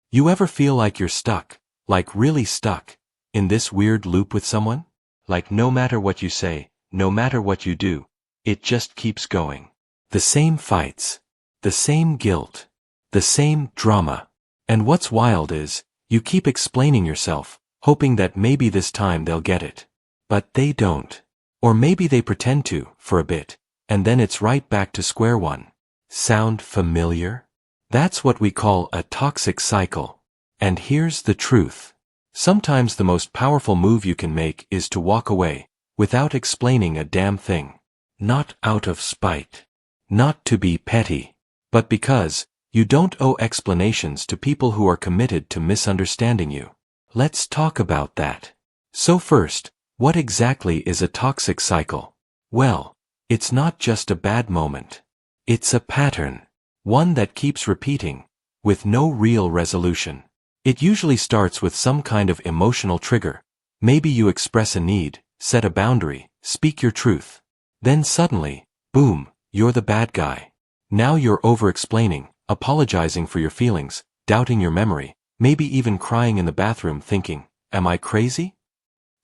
You ever feel like you're stuck, like really stuck, in this weird loop with someone? Like no matter what you say, no matter what you do, it just keeps going. The same fights, the same guilt, the same drama. And what's wild is, you keep explaining yourself, hoping that maybe this time they'll get it. But they don't. Or maybe they pretend to, for a bit, and then it's right back to square one. Sound familiar? That's what we call a toxic cycle. And here's the truth. Sometimes the most powerful move you can make is to walk away, without explaining a damn thing. Not out of spite. Not to be petty. But because you don't owe explanations to people who are committed to misunderstanding you. Let's talk about that. So first, what exactly is a toxic cycle? Well, it's not just a bad moment. It's a pattern. One that keeps repeating, with no real resolution. It usually starts with some kind of emotional trigger. Maybe you express a need, set a boundary, speak your truth. Then suddenly, boom, you're the bad guy. Now you're over-explaining, apologizing for your feelings, doubting your memory, maybe even crying in the bathroom thinking, am I crazy?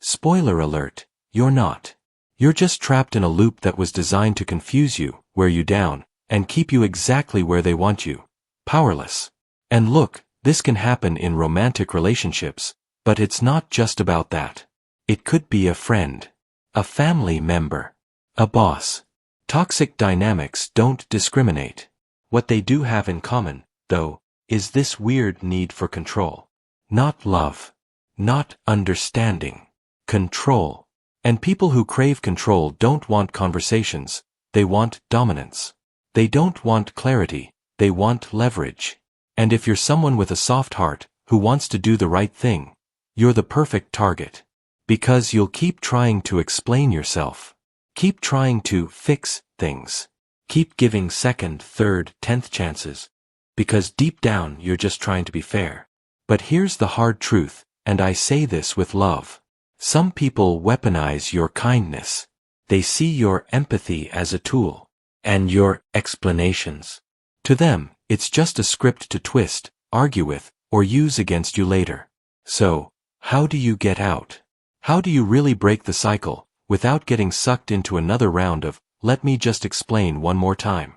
Spoiler alert, you're not. You're just trapped in a loop that was designed to confuse you, wear you down, and keep you exactly where they want you. Powerless. And look, this can happen in romantic relationships, but it's not just about that. It could be a friend, a family member, a boss. Toxic dynamics don't discriminate. What they do have in common, though, is this weird need for control. Not love. Not understanding. Control. And people who crave control don't want conversations, they want dominance. They don't want clarity, they want leverage. And if you're someone with a soft heart, who wants to do the right thing, you're the perfect target. Because you'll keep trying to explain yourself. Keep trying to fix things. Keep giving second, third, 10th chances. Because deep down you're just trying to be fair. But here's the hard truth, and I say this with love. Some people weaponize your kindness. They see your empathy as a tool. And your explanations. To them, it's just a script to twist, argue with, or use against you later. So, how do you get out? How do you really break the cycle, without getting sucked into another round of, let me just explain one more time?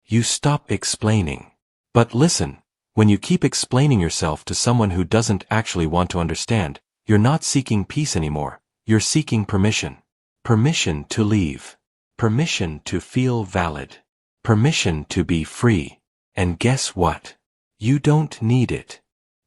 You stop explaining. But listen, when you keep explaining yourself to someone who doesn't actually want to understand, you're not seeking peace anymore, you're seeking permission. Permission to leave. Permission to feel valid. Permission to be free. And guess what? You don't need it.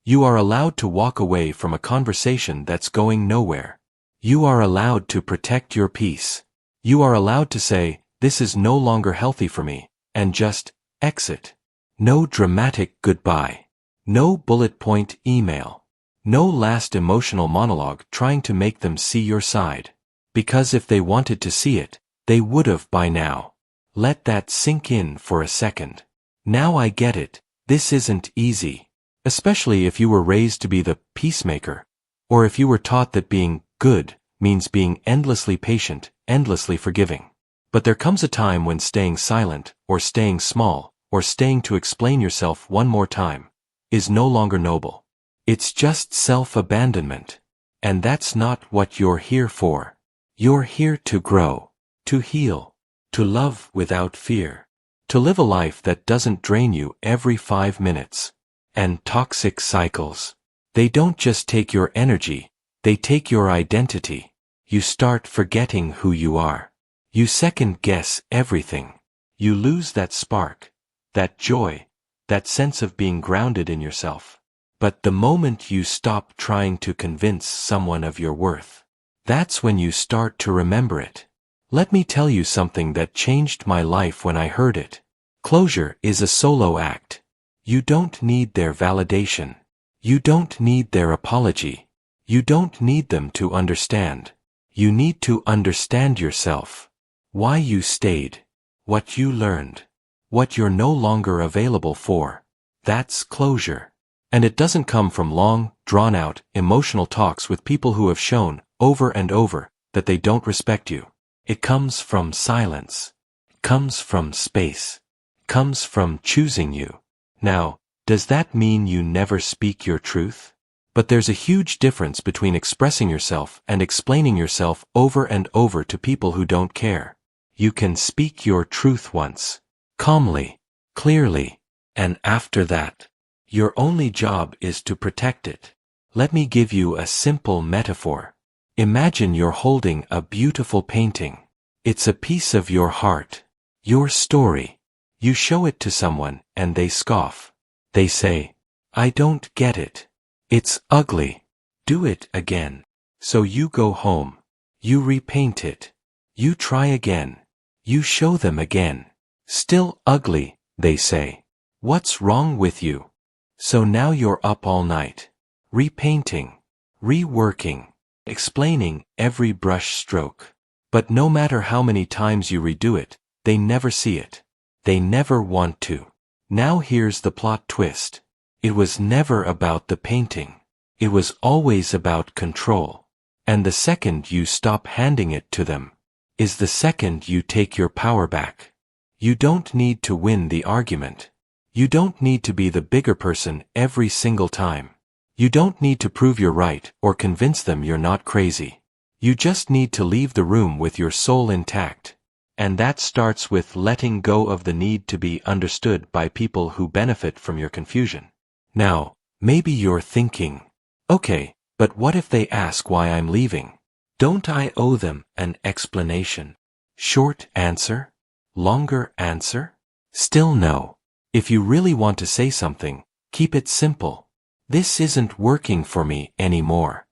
You are allowed to walk away from a conversation that's going nowhere. You are allowed to protect your peace. You are allowed to say, this is no longer healthy for me, and just exit. No dramatic goodbye. No bullet point email. No last emotional monologue trying to make them see your side. Because if they wanted to see it, they would've by now. Let that sink in for a second. Now I get it, this isn't easy. Especially if you were raised to be the peacemaker. Or if you were taught that being good means being endlessly patient, endlessly forgiving. But there comes a time when staying silent, or staying small, or staying to explain yourself one more time, is no longer noble. It's just self-abandonment. And that's not what you're here for. You're here to grow. To heal, to love without fear, to live a life that doesn't drain you every 5 minutes. And toxic cycles. They don't just take your energy, they take your identity. You start forgetting who you are. You second-guess everything. You lose that spark, that joy, that sense of being grounded in yourself. But the moment you stop trying to convince someone of your worth, that's when you start to remember it. Let me tell you something that changed my life when I heard it. Closure is a solo act. You don't need their validation. You don't need their apology. You don't need them to understand. You need to understand yourself. Why you stayed. What you learned. What you're no longer available for. That's closure. And it doesn't come from long, drawn-out, emotional talks with people who have shown, over and over, that they don't respect you. It comes from silence. It comes from space. It comes from choosing you. Now, Does that mean you never speak your truth? But there's a huge difference between expressing yourself and explaining yourself over and over to people who don't care. You can speak your truth once, calmly, clearly, and after that, your only job is to protect it. Let me give you a simple metaphor. Imagine you're holding a beautiful painting. It's a piece of your heart, your story. You show it to someone and they scoff. They say, "I don't get it. It's ugly. Do it again." So you go home. You repaint it. You try again. You show them again. Still ugly, they say. "What's wrong with you?" So now you're up all night, repainting, reworking, explaining every brush stroke. But no matter how many times you redo it, they never see it. They never want to. Now here's the plot twist. It was never about the painting. It was always about control. And the second you stop handing it to them is the second you take your power back. You don't need to win the argument. You don't need to be the bigger person every single time. You don't need to prove you're right or convince them you're not crazy. You just need to leave the room with your soul intact. And that starts with letting go of the need to be understood by people who benefit from your confusion. Now, maybe you're thinking, okay, but what if they ask why I'm leaving? Don't I owe them an explanation? Short answer? Longer answer? Still no. If you really want to say something, keep it simple. This isn't working for me anymore.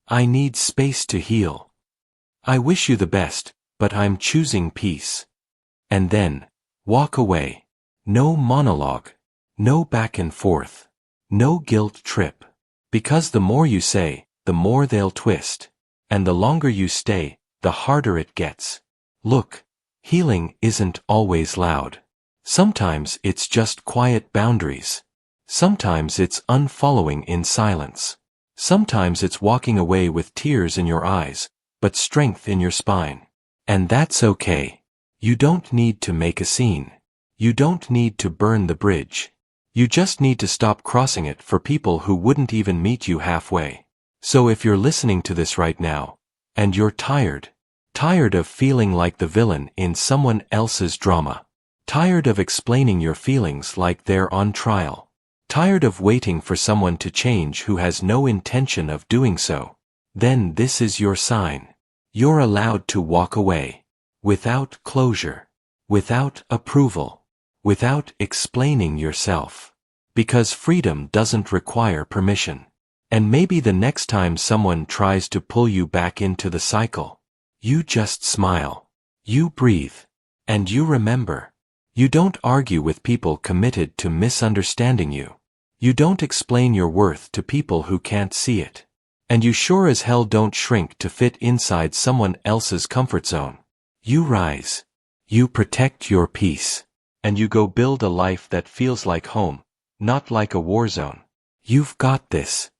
I need space to heal. I wish you the best, but I'm choosing peace. And then, walk away. No monologue. No back and forth. No guilt trip. Because the more you say, the more they'll twist. And the longer you stay, the harder it gets. Look, healing isn't always loud. Sometimes it's just quiet boundaries. Sometimes it's unfollowing in silence. Sometimes it's walking away with tears in your eyes, but strength in your spine. And that's okay. You don't need to make a scene. You don't need to burn the bridge. You just need to stop crossing it for people who wouldn't even meet you halfway. So if you're listening to this right now, and you're tired of feeling like the villain in someone else's drama, tired of explaining your feelings like they're on trial, tired of waiting for someone to change who has no intention of doing so, then this is your sign. You're allowed to walk away. Without closure. Without approval. Without explaining yourself. Because freedom doesn't require permission. And maybe the next time someone tries to pull you back into the cycle, you just smile. You breathe. And you remember. You don't argue with people committed to misunderstanding you. You don't explain your worth to people who can't see it. And you sure as hell don't shrink to fit inside someone else's comfort zone. You rise. You protect your peace. And you go build a life that feels like home, not like a war zone. You've got this.